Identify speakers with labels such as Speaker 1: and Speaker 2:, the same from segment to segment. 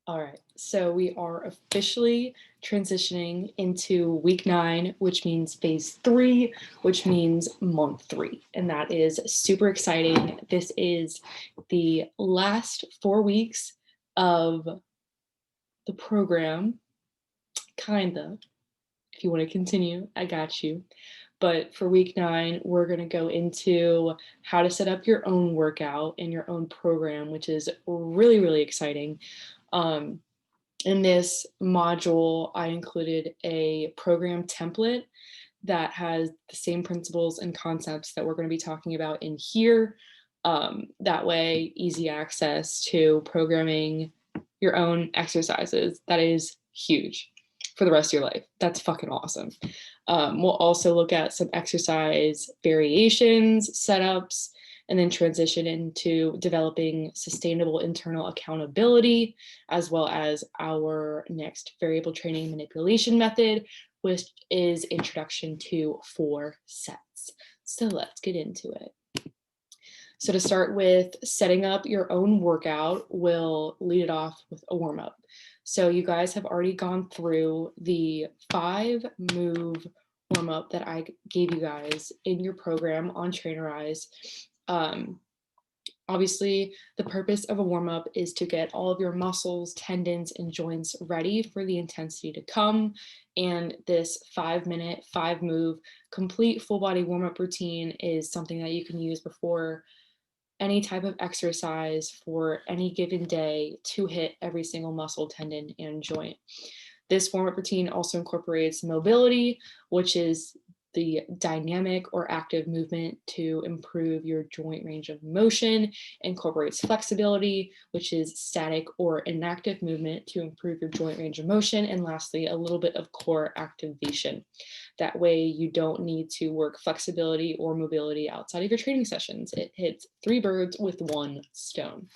Speaker 1: All right, so we are officially transitioning into week 9, which means phase 3, which means month 3. And that is super exciting. This is the last 4 weeks of the program, kinda. If you want to continue, I got you. But for week 9, we're going to go into how to set up your own workout and your own program, which is really, really exciting. Um, in this module, I included a program template that has the same principles and concepts that we're going to be talking about in here. That way, easy access to programming your own exercises. That is huge for the rest of your life. That's fucking awesome. We'll also look at some exercise variations, setups, and then transition into developing sustainable internal accountability, as well as our next variable training manipulation method, which is introduction to 4 sets. So let's get into it. So to start with setting up your own workout, we'll lead it off with a warm-up. So you guys have already gone through the 5-move warm-up that I gave you guys in your program on Trainerize. Obviously, the purpose of a warm-up is to get all of your muscles, tendons, and joints ready for the intensity to come. And this 5-minute, 5-move, complete full body warm-up routine is something that you can use before any type of exercise for any given day to hit every single muscle, tendon, and joint. This warm-up routine also incorporates mobility, which is the dynamic or active movement to improve your joint range of motion, incorporates flexibility, which is static or inactive movement to improve your joint range of motion, and lastly, a little bit of core activation. That way you don't need to work flexibility or mobility outside of your training sessions. It hits 3 birds with 1 stone.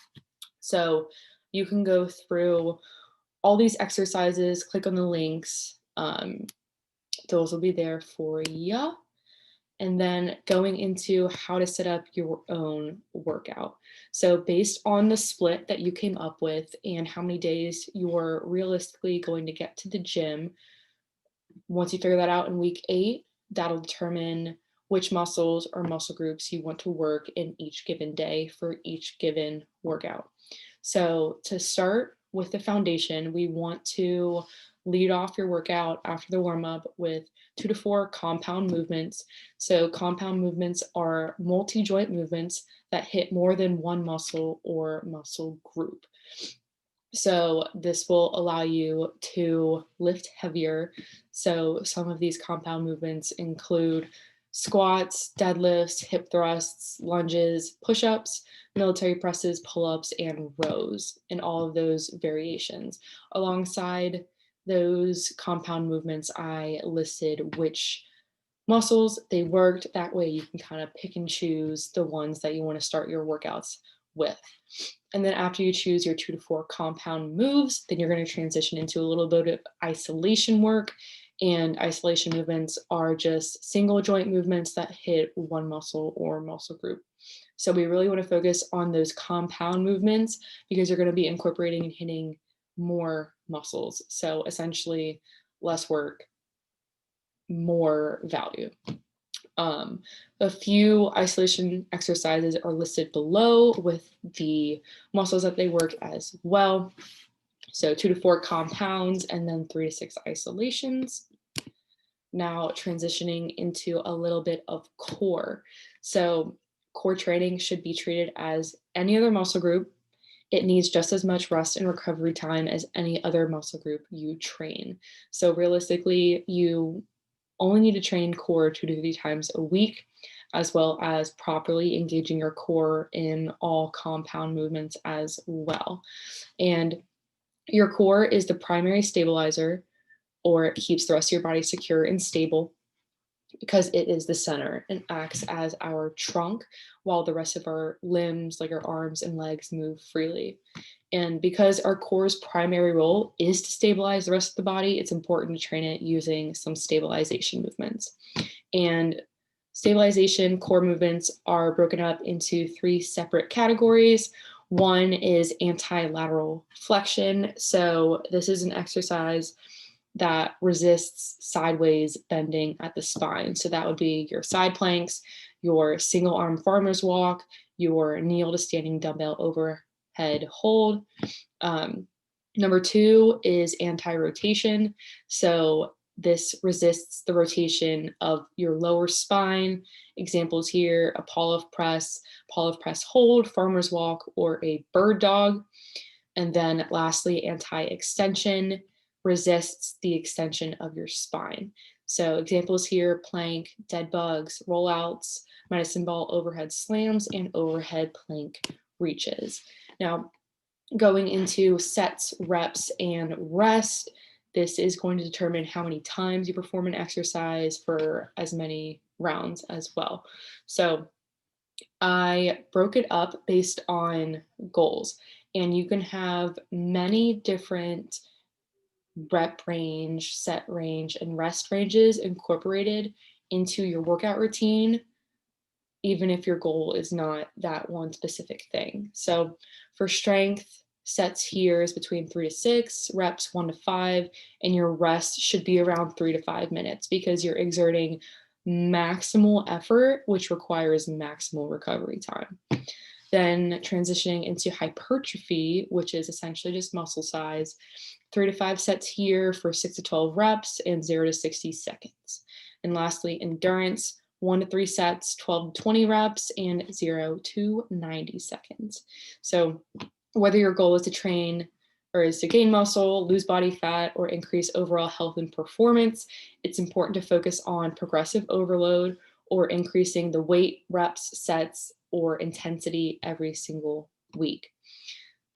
Speaker 1: So you can go through all these exercises, click on the links. Those will be there for you. And then going into how to set up your own workout. So based on the split that you came up with and how many days you're realistically going to get to the gym, once you figure that out in week 8, that'll determine which muscles or muscle groups you want to work in each given day for each given workout. So to start with the foundation, we want to lead off your workout after the warm-up with 2 to 4 compound movements. So compound movements are multi-joint movements that hit more than one muscle or muscle group. So this will allow you to lift heavier. So some of these compound movements include squats, deadlifts, hip thrusts, lunges, push-ups, military presses, pull-ups, and rows, and all of those variations. Alongside those compound movements, I listed which muscles they worked. That way you can kind of pick and choose the ones that you want to start your workouts with. And then after you choose your 2 to 4 compound moves, then you're going to transition into a little bit of isolation work. And isolation movements are just single joint movements that hit one muscle or muscle group. So we really want to focus on those compound movements because you're going to be incorporating and hitting more muscles. So essentially less work, more value. A few isolation exercises are listed below with the muscles that they work as well. So 2 to 4 compounds and then 3 to 6 isolations. Now transitioning into a little bit of core. So core training should be treated as any other muscle group. It needs just as much rest and recovery time as any other muscle group you train. So realistically, you only need to train core 2 to 3 times a week, as well as properly engaging your core in all compound movements as well. And your core is the primary stabilizer, or it keeps the rest of your body secure and stable because it is the center and acts as our trunk while the rest of our limbs, like our arms and legs, move freely. And because our core's primary role is to stabilize the rest of the body, it's important to train it using some stabilization movements. And stabilization core movements are broken up into 3 separate categories. One is anti-lateral flexion. So this is an exercise that resists sideways bending at the spine. So that would be your side planks, your single arm farmer's walk, your kneel to standing dumbbell overhead hold. Um, Number two is anti-rotation. So this resists the rotation of your lower spine. Examples here, a Pallof press hold, farmer's walk, or a bird dog. And then lastly, anti-extension resists the extension of your spine. So examples here, plank, dead bugs, rollouts, medicine ball overhead slams, and overhead plank reaches. Now, going into sets, reps, and rest, this is going to determine how many times you perform an exercise for as many rounds as well. So I broke it up based on goals, and you can have many different rep range, set range, and rest ranges incorporated into your workout routine, even if your goal is not that one specific thing. So for strength, sets here is between 3 to 6, reps 1 to 5, and your rest should be around 3 to 5 minutes because you're exerting maximal effort, which requires maximal recovery time. Then transitioning into hypertrophy, which is essentially just muscle size, 3 to 5 sets here for 6 to 12 reps and 0 to 60 seconds. And lastly, endurance, 1 to 3 sets, 12 to 20 reps, and 0 to 90 seconds. So whether your goal is to train or is to gain muscle, lose body fat, or increase overall health and performance, it's important to focus on progressive overload or increasing the weight, reps, sets, or intensity every single week.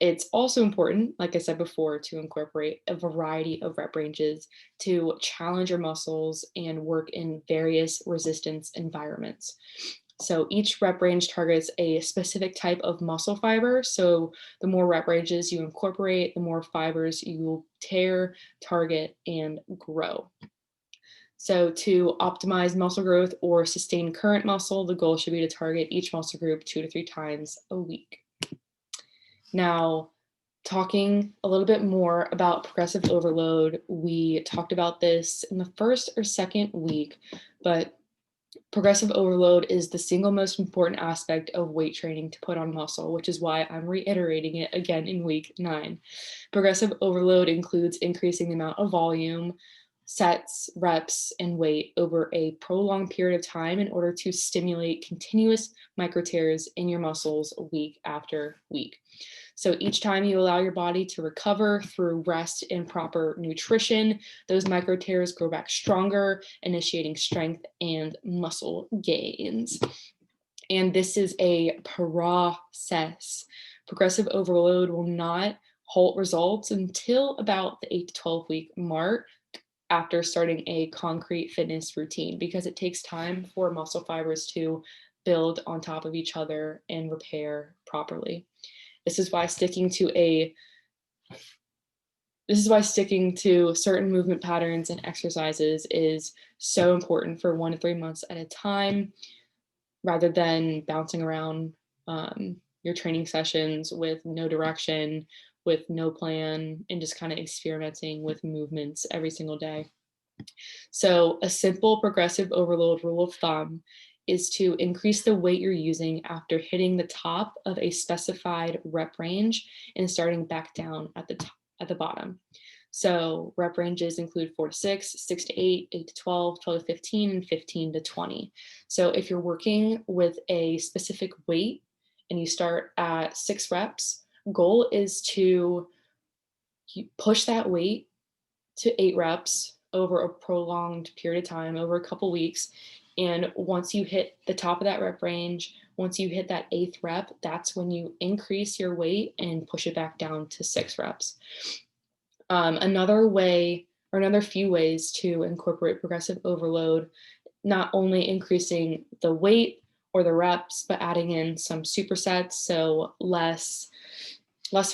Speaker 1: It's also important, like I said before, to incorporate a variety of rep ranges to challenge your muscles and work in various resistance environments. So each rep range targets a specific type of muscle fiber. So the more rep ranges you incorporate, the more fibers you will tear, target, and grow. So to optimize muscle growth or sustain current muscle, the goal should be to target each muscle group 2 to 3 times a week. Now, talking a little bit more about progressive overload, we talked about this in the first or second week, but progressive overload is the single most important aspect of weight training to put on muscle, which is why I'm reiterating it again in week 9. Progressive overload includes increasing the amount of volume, sets, reps, and weight over a prolonged period of time in order to stimulate continuous micro tears in your muscles week after week. So each time you allow your body to recover through rest and proper nutrition, those micro tears grow back stronger, initiating strength and muscle gains. And this is a process. Progressive overload will not halt results until about the 8 to 12 week mark after starting a concrete fitness routine because it takes time for muscle fibers to build on top of each other and repair properly. This is why sticking to certain movement patterns and exercises is so important for 1 to 3 months at a time, rather than bouncing around your training sessions with no direction, with no plan, and just kind of experimenting with movements every single day. So a simple progressive overload rule of thumb is to increase the weight you're using after hitting the top of a specified rep range and starting back down at the bottom. So rep ranges include 4 to 6, 6 to 8, 8 to 12, 12 to 15, and 15 to 20. So if you're working with a specific weight and you start at 6 reps, goal is to push that weight to 8 reps over a prolonged period of time, over a couple weeks. And once you hit the top of that rep range, once you hit that 8th rep, that's when you increase your weight and push it back down to 6 reps. Another way, or another few ways to incorporate progressive overload, not only increasing the weight or the reps, but adding in some supersets, so less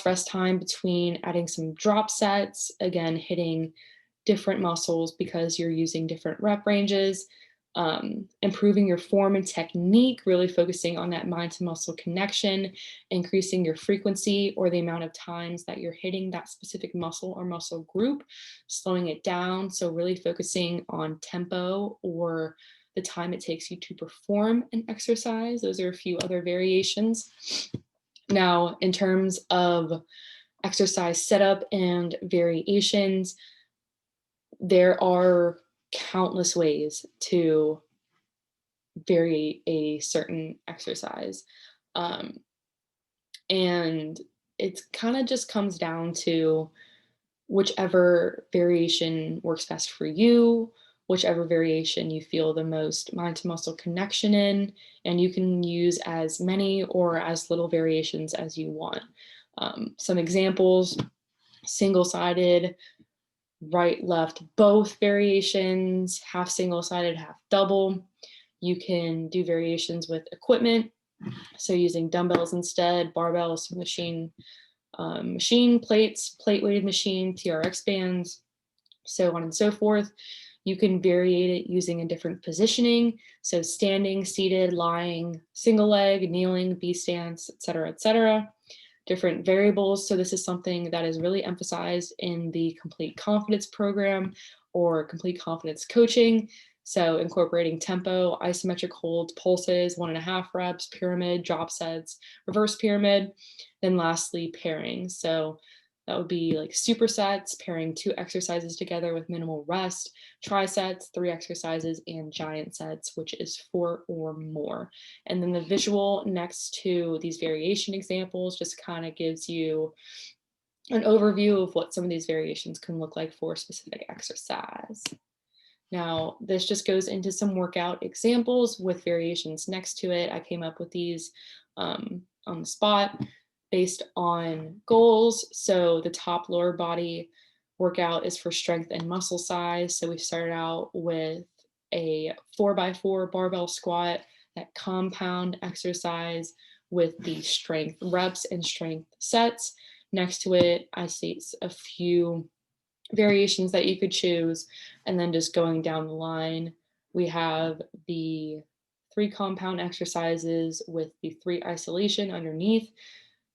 Speaker 1: rest time between, adding some drop sets, again, hitting different muscles because you're using different rep ranges, Improving your form and technique, really focusing on that mind to muscle connection, increasing your frequency or the amount of times that you're hitting that specific muscle or muscle group, slowing it down. So, really focusing on tempo or the time it takes you to perform an exercise. Those are a few other variations. Now, in terms of exercise setup and variations, there are countless ways to vary a certain exercise. Um, and it kind of just comes down to whichever variation works best for you, whichever variation you feel the most mind to muscle connection in, and you can use as many or as little variations as you want. Some examples: single sided, right, left, both variations, half single sided, half double. You can do variations with equipment, so using dumbbells instead, barbells, machine plates, plate weighted machine, TRX bands, so on and so forth. You can variate it using a different positioning, so standing, seated, lying, single leg, kneeling, B stance, etc., etc. Different variables. So this is something that is really emphasized in the Complete Confidence program or Complete Confidence coaching. So incorporating tempo, isometric holds, pulses, 1.5 reps, pyramid, drop sets, reverse pyramid, then lastly pairing. So that would be like supersets, pairing 2 exercises together with minimal rest, trisets, 3 exercises, and giant sets, which is 4 or more. And then the visual next to these variation examples just kind of gives you an overview of what some of these variations can look like for a specific exercise. Now, this just goes into some workout examples with variations next to it. I came up with these on the spot based on goals. So the top lower body workout is for strength and muscle size. So we started out with a 4x4 barbell squat, that compound exercise with the strength reps and strength sets. Next to it, I state a few variations that you could choose. And then just going down the line, we have the 3 compound exercises with the 3 isolation underneath.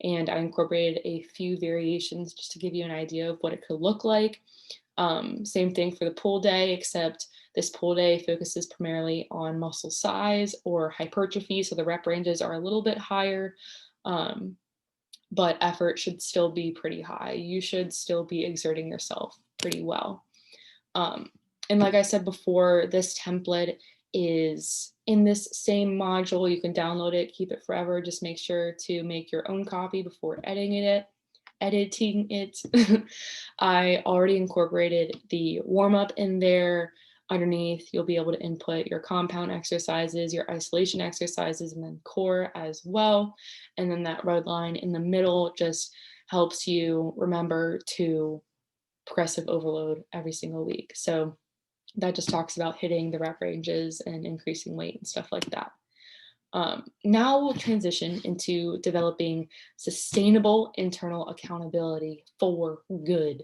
Speaker 1: And I incorporated a few variations just to give you an idea of what it could look like. Same thing for the pull day, except this pull day focuses primarily on muscle size or hypertrophy. So the rep ranges are a little bit higher. But effort should still be pretty high. You should still be exerting yourself pretty well. And like I said before, this template is in this same module. You can download it, keep it forever. Just make sure to make your own copy before editing it. I already incorporated the warm-up in there. Underneath, you'll be able to input your compound exercises, your isolation exercises, and then core as well. And then that red line in the middle just helps you remember to progressive overload every single week. So that just talks about hitting the rep ranges and increasing weight and stuff like that. Now we'll transition into developing sustainable internal accountability for good.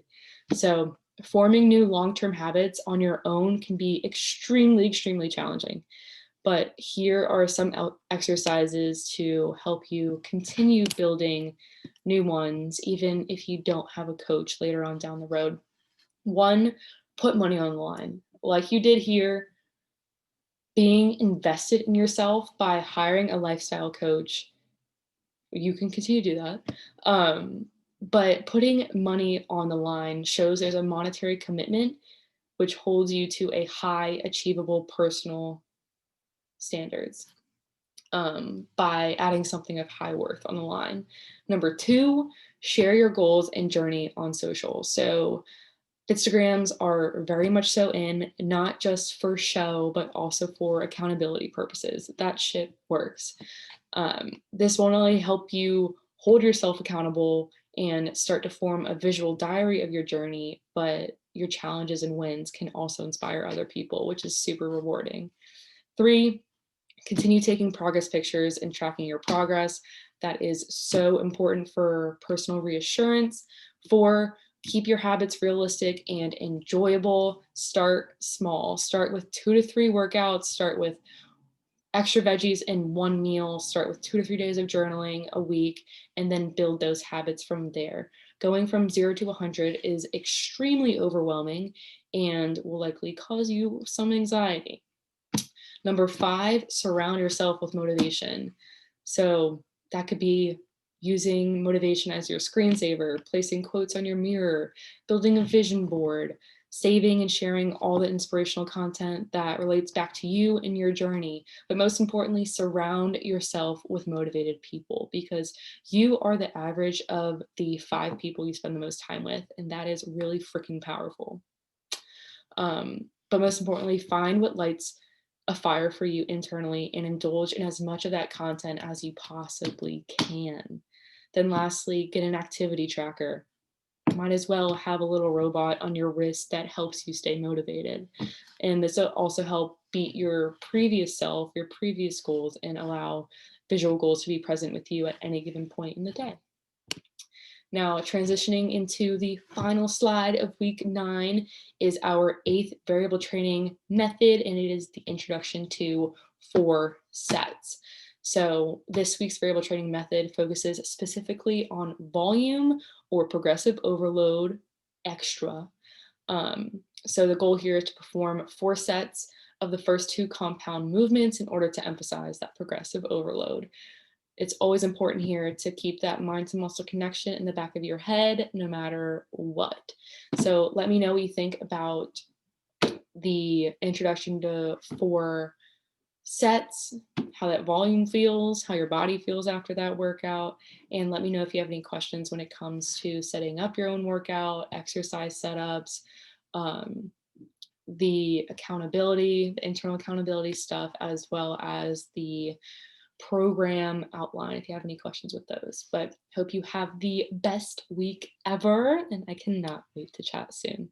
Speaker 1: So forming new long-term habits on your own can be extremely, extremely challenging. But here are some exercises to help you continue building new ones, even if you don't have a coach later on down the road. 1, put money on the line. Like you did here, being invested in yourself by hiring a lifestyle coach, you can continue to do that. But putting money on the line shows there's a monetary commitment, which holds you to a high achievable personal standards by adding something of high worth on the line. Number 2, share your goals and journey on social. So Instagrams are very much so in, not just for show, but also for accountability purposes. That shit works. This won't only help you hold yourself accountable and start to form a visual diary of your journey, but your challenges and wins can also inspire other people, which is super rewarding. 3, continue taking progress pictures and tracking your progress. That is so important for personal reassurance. 4, Keep your habits realistic and enjoyable. Start small. Start with 2 to 3 workouts. Start with extra veggies in one meal. Start with 2 to 3 days of journaling a week, and then build those habits from there. Going from 0 to 100 is extremely overwhelming and will likely cause you some anxiety. Number 5, surround yourself with motivation. So that could be using motivation as your screensaver, placing quotes on your mirror, building a vision board, saving and sharing all the inspirational content that relates back to you and your journey. But most importantly, surround yourself with motivated people, because you are the average of the 5 people you spend the most time with. And that is really freaking powerful. But most importantly, find what lights a fire for you internally and indulge in as much of that content as you possibly can. Then lastly, get an activity tracker. Might as well have a little robot on your wrist that helps you stay motivated. And this will also help beat your previous self, your previous goals, and allow visual goals to be present with you at any given point in the day. Now, transitioning into the final slide of week 9 is our 8th variable training method, and it is the introduction to 4 sets. So this week's variable training method focuses specifically on volume or progressive overload extra. So the goal here is to perform 4 sets of the first 2 compound movements in order to emphasize that progressive overload. It's always important here to keep that mind to muscle connection in the back of your head, no matter what. So let me know what you think about the introduction to 4 sets, how that volume feels, how your body feels after that workout. And let me know if you have any questions when it comes to setting up your own workout, exercise setups, the accountability, the internal accountability stuff, as well as the program outline if you have any questions with those. But hope you have the best week ever, and I cannot wait to chat soon.